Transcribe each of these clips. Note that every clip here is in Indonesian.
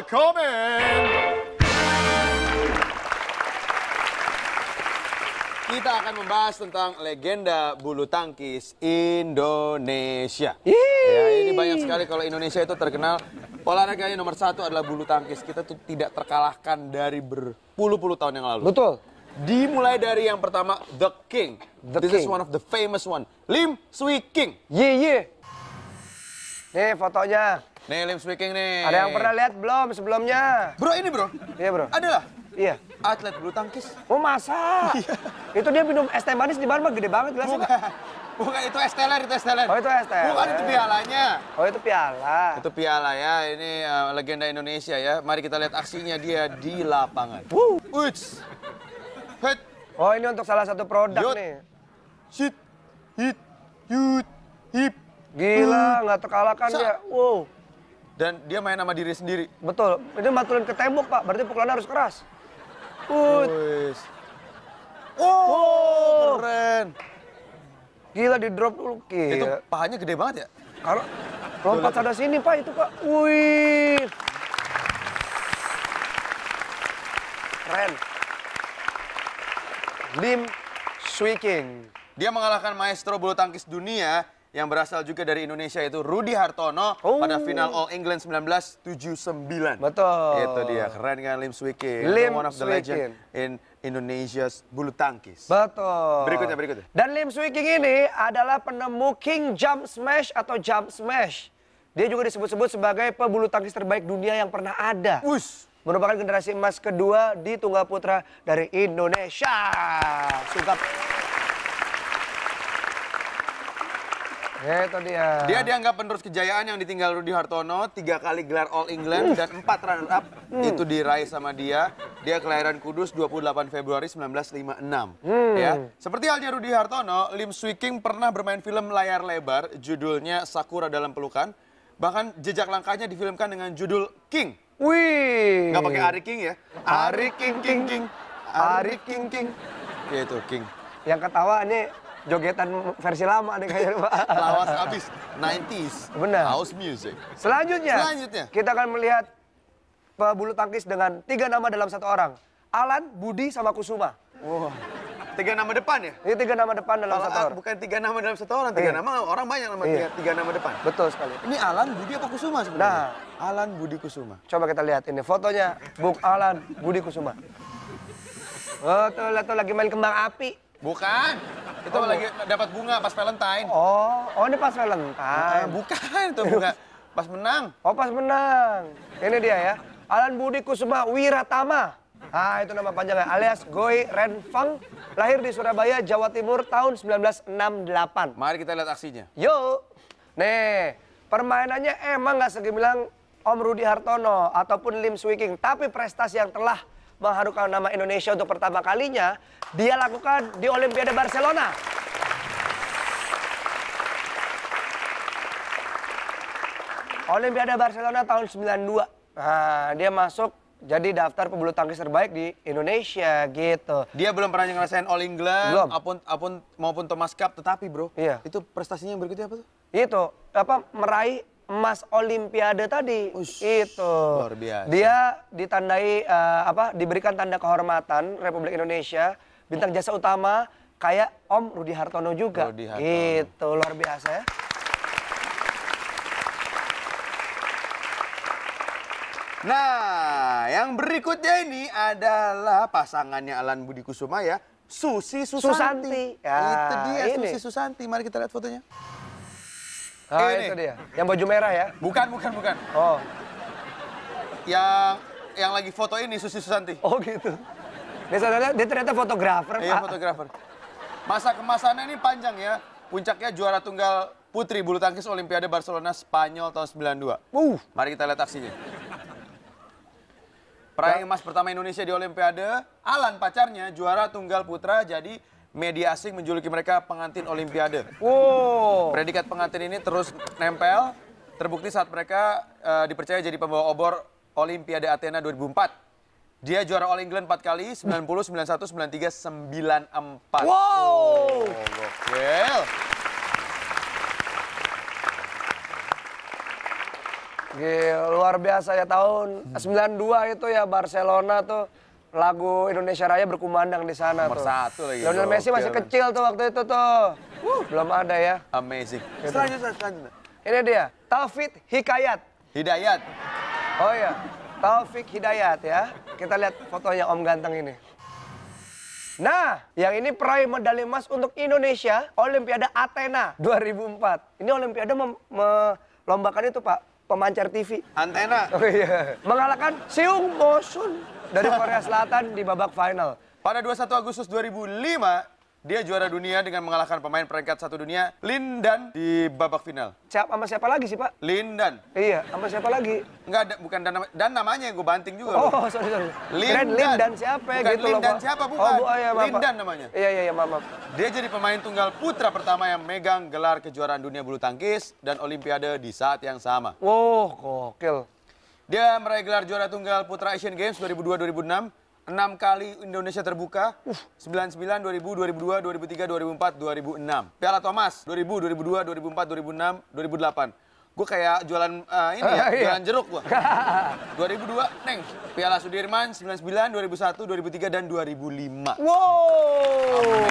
Welcome. Kita akan membahas tentang legenda bulu tangkis Indonesia. Ya, ini banyak sekali kalau Indonesia itu terkenal olahraganya nomor satu adalah bulu tangkis. Kita tuh tidak terkalahkan dari berpuluh-puluh tahun yang lalu. Betul. Dimulai dari yang pertama, The King. This is one of the famous one. Lim Swee King. Nih fotonya. Nih Lim Swee King nih. Ada yang pernah lihat belum sebelumnya? Bro, ini bro. Iya bro. Adalah Iya. atlet bulu tangkis. Oh masa? Itu dia minum es teh manis di mana mah gede banget gelasnya. Bukan, itu es teler, itu es teler. Oh itu es teh. Bukan, itu pialanya. Oh itu piala. Itu piala ya, ini legenda Indonesia ya. Mari kita lihat aksinya dia di lapangan. Uits. Hit. Oh ini untuk salah satu produk Yut. nih. Shit. Hit. Yut. Hip. Gila, nggak terkalahkan dia. Wow. Dan dia main sama diri sendiri. Betul. Ini matulin ke tembok pak, berarti pukulannya harus keras. Uits. Oh, keren. Gila di drop dulu. Itu Gila. pahanya gede banget ya? Kalau lompat sana sini pak itu pak. Wih. Keren. Lim Swee King. Dia mengalahkan maestro bulu tangkis dunia yang berasal juga dari Indonesia itu Rudy Hartono pada final All England 1979. Betul. Itu dia, keren kan Lim Swee King. Lim One of the Swee legend King. in Indonesia's bulu tangkis. Betul. Berikutnya. Dan Lim Swee King ini adalah penemu King Jump Smash atau Jump Smash. Dia juga disebut-sebut sebagai pebulu tangkis terbaik dunia yang pernah ada. Wush. Merupakan generasi emas kedua di tunggal putra dari Indonesia. Sungkap. Itu dia. Dia dianggap penerus kejayaan yang ditinggal Rudy Hartono, 3 kali gelar All England dan 4 runner up itu diraih sama dia. Dia kelahiran Kudus 28 Februari 1956. Ya, seperti halnya Rudy Hartono, Lim Swee King pernah bermain film layar lebar judulnya Sakura Dalam Pelukan. Bahkan jejak langkahnya difilmkan dengan judul King. Wih. Nggak pakai Ari King ya? Ari King. Ari King. Ya itu King. Yang ketawa ini jogetan versi lama nih kayaknya Pak. Lawas abis 90s. Benar. House music. Selanjutnya, kita akan melihat pebulu tangkis dengan 3 nama dalam 1 orang. Alan, Budi, sama Kusuma. Wah. 3 nama depan ya? Ini 3 nama depan dalam 1 orang. Bukan 3 nama dalam 1 orang, 3 nama orang banyak nama 3 nama depan. Betul sekali. Ini Alan, Budi apa Kusuma sebenarnya? Alan, Budi, Kusuma. Coba kita lihat ini fotonya Bung Alan, Budi Kusuma. Oh, tuh lagi main kembang api. Bukan. Itu lagi dapat bunga pas Valentine. Oh ini pas Valentine. Bukan, itu bunga pas menang. Oh pas menang. Ini dia ya. Alan Budi Kusuma Wiratama. Ah itu nama panjangnya alias Goi Renfang. Lahir di Surabaya, Jawa Timur tahun 1968. Mari kita lihat aksinya. Yuk. Nih, permainannya emang nggak segemilang Om Rudy Hartono ataupun Lim Swee King. Tapi prestasi yang telah mengharumkan nama Indonesia untuk pertama kalinya, dia lakukan di Olimpiade Barcelona. Olimpiade Barcelona tahun 92. Nah, dia masuk jadi daftar pebulu tangkis terbaik di Indonesia gitu. Dia belum pernah ngerasain All England maupun Thomas Cup, tetapi bro, itu prestasinya yang berikutnya apa tuh? Itu meraih emas Olimpiade tadi. Itu. Luar biasa. Dia ditandai diberikan tanda kehormatan Republik Indonesia, bintang jasa utama kayak Om Rudy Hartono juga. Rudy Hartono. Gitu, luar biasa ya. Nah, yang berikutnya ini adalah pasangannya Alan Budi Kusuma ya, Susi Susanti. Ya, itu dia ini. Susi Susanti. Mari kita lihat fotonya. Ah, ini. itu dia. Yang baju merah ya? Bukan. Oh. Yang lagi foto ini Susi Susanti. Oh gitu. Dia ternyata fotografer, Iya, Pak. fotografer. Masa kemasannya ini panjang ya. Puncaknya juara tunggal putri bulu tangkis Olimpiade Barcelona Spanyol tahun 92. Mari kita lihat aksinya. Peraih emas pertama Indonesia di Olimpiade, Alan pacarnya juara tunggal putra, jadi media asing menjuluki mereka pengantin Olimpiade. Predikat pengantin ini terus nempel, terbukti saat mereka dipercaya jadi pembawa obor Olimpiade Athena 2004. Dia juara All England 4 kali, 90, 91, 93, 94. Wow! Gokil. Gila, luar biasa ya tahun 92 itu ya Barcelona tuh lagu Indonesia Raya berkumandang di sana Nomor tuh. 1 lagi. Lionel Messi masih kecil tuh waktu itu tuh. Belum ada ya. Amazing. Selanjutnya. Ini dia, Taufik Hikayat. Hidayat. Oh iya, Taufik Hidayat ya. Kita lihat fotonya Om ganteng ini. Nah, yang ini peraih medali emas untuk Indonesia Olimpiade Athena 2004. Ini Olimpiade melombakan itu Pak, pemancar TV. Antena. Oh iya. Mengalahkan Seung Mosun dari Korea Selatan di babak final. Pada 21 Agustus 2005, dia juara dunia dengan mengalahkan pemain peringkat 1 dunia, Lin Dan, di babak final. Sama siapa lagi sih Pak? Lin Dan. Iya, sama siapa lagi? Enggak, bukan Dan namanya yang gue banting juga. Oh, sorry. Lin Dan siapa ya bukan gitu Lin loh Dan Pak. siapa, bukan. Oh, iya, Bapak. Lin Dan namanya. Iya, maaf. Dia jadi pemain tunggal putra pertama yang megang gelar kejuaraan dunia bulu tangkis dan Olimpiade di saat yang sama. Wow, gokil. Dia meraih gelar juara tunggal putra Asian Games 2002-2006, 6 kali Indonesia terbuka, 99, 2000, 2002, 2003, 2004, 2006. Piala Thomas 2000, 2002, 2004, 2006, 2008. Gue kayak jualan jualan jeruk gue. 2002, Neng. Piala Sudirman 99, 2001, 2003, dan 2005. Wow.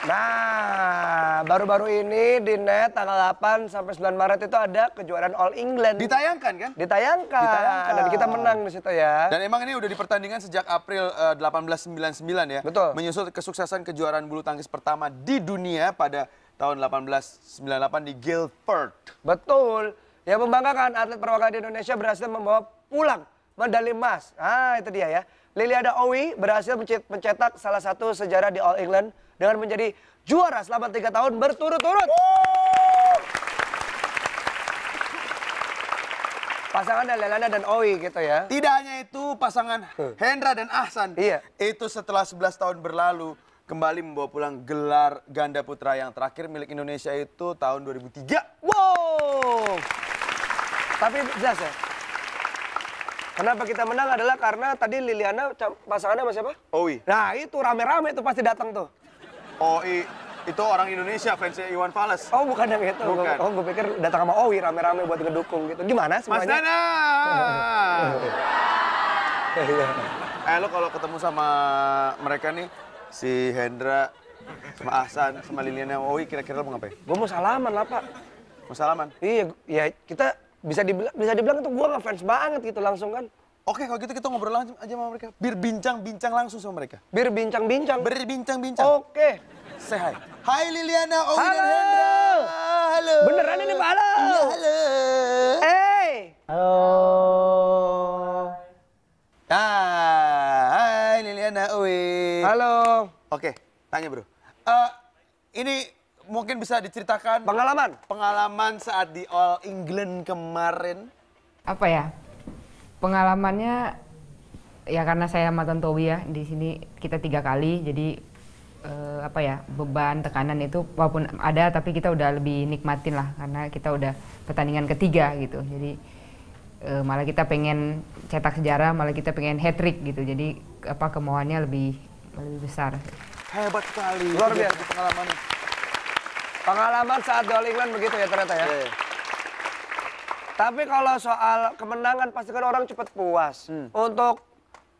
Nah, baru-baru ini di net tanggal 8 sampai 9 Maret itu ada kejuaraan All England. Ditayangkan kan? Ditayangkan. Dan kita menang di situ ya. Dan emang ini udah dipertandingkan sejak April 1899 ya. Betul. Menyusul kesuksesan kejuaraan bulu tangkis pertama di dunia pada tahun 1898 di Guildford. Betul. Yang membanggakan, atlet perwakilan Indonesia berhasil membawa pulang medali emas. Ah, itu dia ya. Liliana Owi berhasil mencetak salah satu sejarah di All England dengan menjadi juara selama 3 tahun berturut-turut. Pasangan Liliana dan Owi gitu ya. Tidak hanya itu, pasangan Hendra dan Ahsan. Iya. Itu setelah 11 tahun berlalu kembali membawa pulang gelar ganda putra yang terakhir milik Indonesia itu tahun 2003. Wow. Tapi jelas ya. Kenapa kita menang adalah karena tadi Liliana pasangannya sama siapa? Owi. Nah itu rame-rame itu pasti datang tuh. Oi, itu orang Indonesia, fansnya Iwan Fals. Oh bukan yang itu. Bukan. Gue pikir datang sama Owi rame-rame buat ngedukung gitu. Gimana Mas semuanya? Dana. Lo kalau ketemu sama mereka nih, si Hendra, sama Ahsan, sama Liliana, Owi, kira-kira lo mau ngapain? Gue mau salaman lah Pak. Mau salaman? Iya, ya kita bisa dibilang itu gue ngefans banget gitu langsung kan. Oke, kalau gitu kita ngobrol langsung aja sama mereka. Biar bincang-bincang langsung sama mereka. Biar bincang-bincang. Berbincang-bincang. Oke. Say hi. Hai Liliana, Owi Halo. dan Hendra. Halo. Beneran ini Pak? Halo. Iya, halo. Hey. Halo. Hai Liliana, Owi. Halo. Oke, tanya bro. Ini mungkin bisa diceritakan pengalaman saat di All England kemarin. Apa ya? Pengalamannya ya karena saya sama Tontowi ya di sini kita 3 kali jadi apa ya beban tekanan itu walaupun ada tapi kita udah lebih nikmatin lah karena kita udah pertandingan ketiga gitu jadi malah kita pengen cetak sejarah malah kita pengen hat trick gitu jadi apa kemauannya lebih besar. Hebat sekali. Luar biasa pengalamannya. Pengalaman saat di All England begitu ya ternyata ya. Yeah. Tapi kalau soal kemenangan pasti kan orang cepat puas. Untuk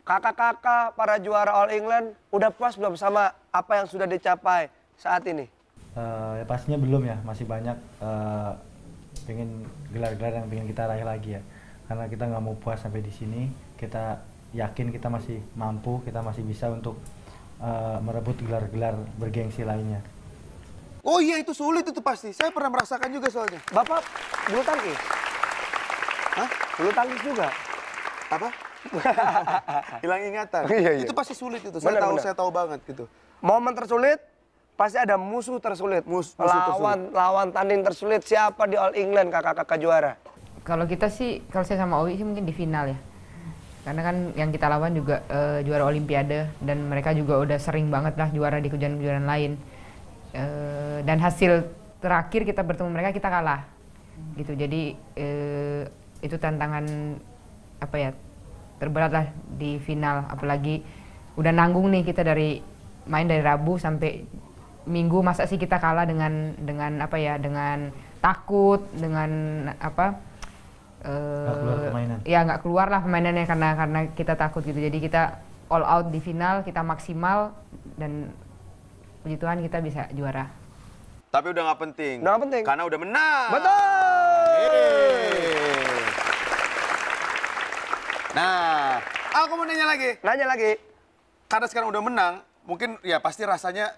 kakak-kakak para juara All England udah puas belum sama apa yang sudah dicapai saat ini? Ya pastinya belum ya, masih banyak pengen gelar-gelar yang pengen kita raih lagi ya. Karena kita nggak mau puas sampai di sini, kita yakin kita masih mampu, kita masih bisa untuk merebut gelar-gelar bergengsi lainnya. Oh iya itu sulit itu pasti, saya pernah merasakan juga soalnya. Bapak bulu tangkis? Hah? Bulu tangkis juga? Apa? Hilang ingatan. Iya. Itu pasti sulit itu, Benar. saya tahu banget gitu. Momen tersulit, pasti ada musuh tersulit. Musuh tersulit. Lawan tanding tersulit siapa di All England kakak-kakak juara? Kalau kita sih kalau saya sama Owi sih mungkin di final ya. Karena kan yang kita lawan juga juara Olimpiade dan mereka juga udah sering banget lah juara di kejuaraan-kejuaraan lain. Dan hasil terakhir kita bertemu mereka kita kalah gitu jadi itu tantangan apa ya terberat lah di final apalagi udah nanggung nih kita main dari Rabu sampai Minggu masa sih kita kalah dengan apa ya dengan takut dengan apa? Nggak keluar permainan. Ya nggak keluar lah permainannya karena kita takut gitu. Jadi kita all out di final, kita maksimal dan puji Tuhan kita bisa juara. Tapi udah nggak penting. Udah nggak penting. Karena udah menang. Betul. Yeay. Nah, aku mau nanya lagi. Nanya lagi. Karena sekarang udah menang, mungkin ya pasti rasanya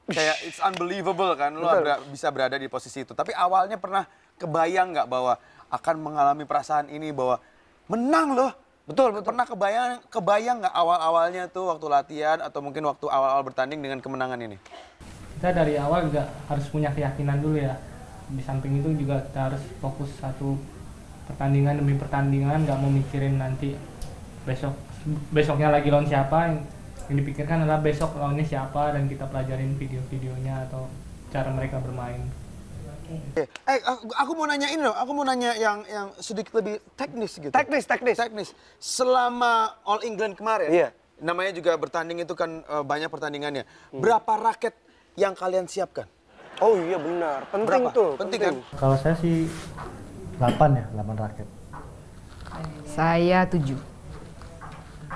kayak it's unbelievable kan. Lo bisa berada di posisi itu. Tapi awalnya pernah kebayang nggak bahwa akan mengalami perasaan ini bahwa menang loh? Betul. Pernah kebayang nggak awal-awalnya tuh waktu latihan atau mungkin waktu awal-awal bertanding dengan kemenangan ini? Kita dari awal juga harus punya keyakinan dulu ya. Di samping itu juga kita harus fokus satu pertandingan demi pertandingan, nggak mau mikirin nanti besoknya lagi lawan siapa. Yang dipikirkan adalah besok lawannya siapa dan kita pelajarin video-videonya atau cara mereka bermain. Aku mau nanya ini loh, aku mau nanya yang sedikit lebih teknis gitu. Teknis. Selama All England kemarin, Iya. namanya juga bertanding itu kan banyak pertandingannya. Berapa raket yang kalian siapkan? Oh iya benar, penting Berapa? tuh. Penting kan? Kalau saya sih 8 ya, 8 raket. Saya 7.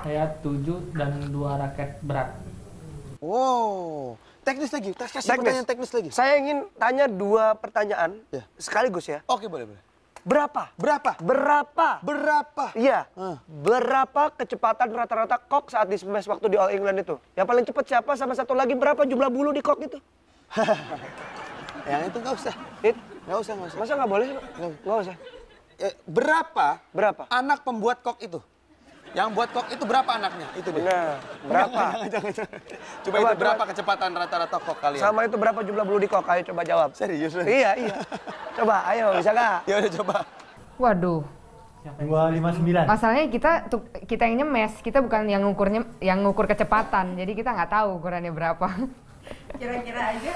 Saya 7 dan 2 raket berat. Wow, teknis lagi. Kasih pertanyaan teknis lagi. Saya ingin tanya 2 pertanyaan Ya. sekaligus ya. Oke, boleh. Berapa? Berapa? Iya. Berapa kecepatan rata-rata kok saat di smash waktu di All England itu? Yang paling cepat siapa sama satu lagi berapa jumlah bulu di kok itu? Yang itu nggak usah. Nggak usah. Masa nggak boleh? Nggak usah. Berapa anak pembuat kok itu? Yang buat kok itu berapa anaknya? Itu dia. Nah, berapa? Jangan. Coba itu berapa kecepatan rata-rata kok kalian? Sama itu berapa jumlah bulu di kok? Ayo coba jawab. Serius? Iya. Coba, ayo bisa nggak? Ya udah coba. Waduh. 259. Masalahnya kita yang nyemes, kita bukan yang ngukur kecepatan. Jadi kita nggak tahu ukurannya berapa. Kira-kira aja.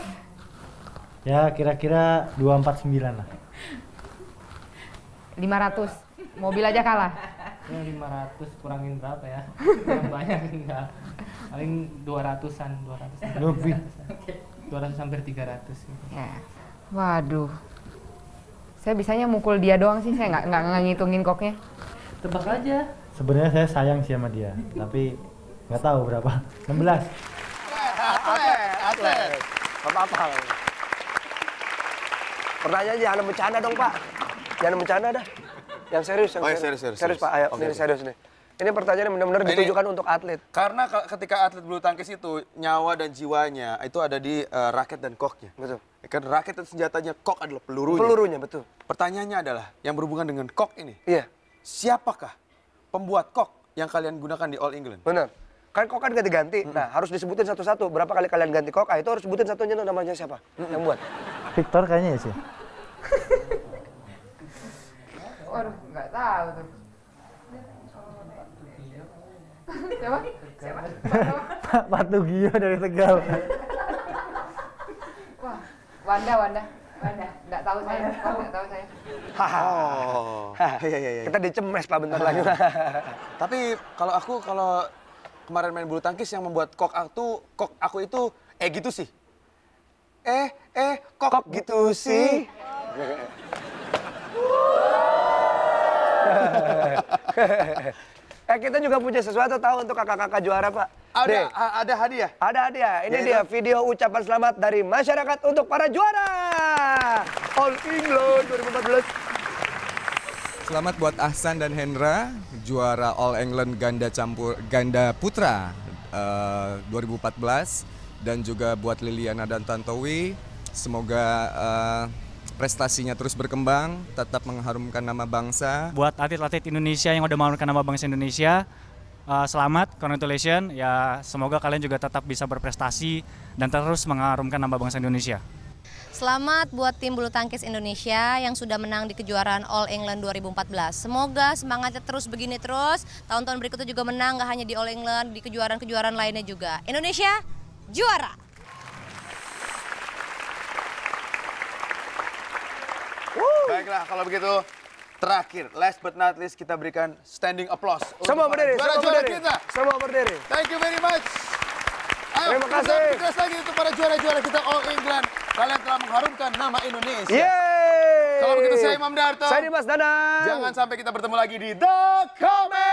Ya kira-kira 249 lah. 500. Mobil aja kalah. Ya 500 kurangin berapa ya? Kurang banyak enggak. Paling 200-an. Lebih. 200 hampir 300 gitu. Ya. Waduh. Saya bisanya mukul dia doang sih, saya nggak ngitungin koknya. Tebak aja. Sebenarnya saya sayang sih sama dia, tapi nggak tahu berapa. 16. Atlet. Apa-apa. Pertanyaan jangan bercanda dong, Pak. Jangan bercanda dah. Yang serius, Serius. Serius, Pak. Ayo, ini serius nih. Ini pertanyaan yang benar-benar ditujukan untuk atlet. Karena ketika atlet bulu tangkis itu nyawa dan jiwanya itu ada di raket dan koknya. Betul. Kan raket itu senjatanya, kok adalah pelurunya. Pelurunya, betul. Pertanyaannya adalah yang berhubungan dengan kok ini. Iya, Siapakah pembuat kok yang kalian gunakan di All England? benar. Kan kok kan ganti-ganti. Nah, harus disebutin satu-satu. Berapa kali kalian ganti kok? Itu harus sebutin satunya namanya siapa? Yang buat. Victor kayaknya ya sih. Waduh, nggak tahu tuh. Siapa? Pak Tugio dari Tegal. Wah, Wanda. Nggak tahu saya. Nggak tahu saya. Iya. Kita dicemes, Pak, bentar lagi. Tapi kalau kemarin main bulu tangkis yang membuat kok aku itu gitu sih. Kok gitu sih. Kita juga punya sesuatu tahu untuk kakak-kakak juara, Pak. Ada hadiah. Ada hadiah. Ini Ya, dia video ucapan selamat dari masyarakat untuk para juara All England 2014. Selamat buat Ahsan dan Hendra, juara All England ganda putra 2014, dan juga buat Liliana dan Tantowi. Semoga prestasinya terus berkembang, tetap mengharumkan nama bangsa. Buat atlet-atlet Indonesia yang udah mengharumkan nama bangsa Indonesia, selamat, congratulations. Ya, semoga kalian juga tetap bisa berprestasi dan terus mengharumkan nama bangsa Indonesia. Selamat buat tim bulu tangkis Indonesia yang sudah menang di kejuaraan All England 2014. Semoga semangatnya terus begini terus. Tahun-tahun berikutnya juga menang, gak hanya di All England, di kejuaraan-kejuaraan lainnya juga. Indonesia juara! Baiklah, kalau begitu terakhir, last but not least, kita berikan standing applause. Semua berdiri, Juara-juara kita. Semua berdiri. Thank you very much. Ayo, Terima kasih. Kita lagi untuk para juara-juara kita All England. Kalian telah mengharumkan nama Indonesia. Yeay! Kalau begitu saya Imam Darto. Saya Dimas Danang. Jangan sampai kita bertemu lagi di The Comment.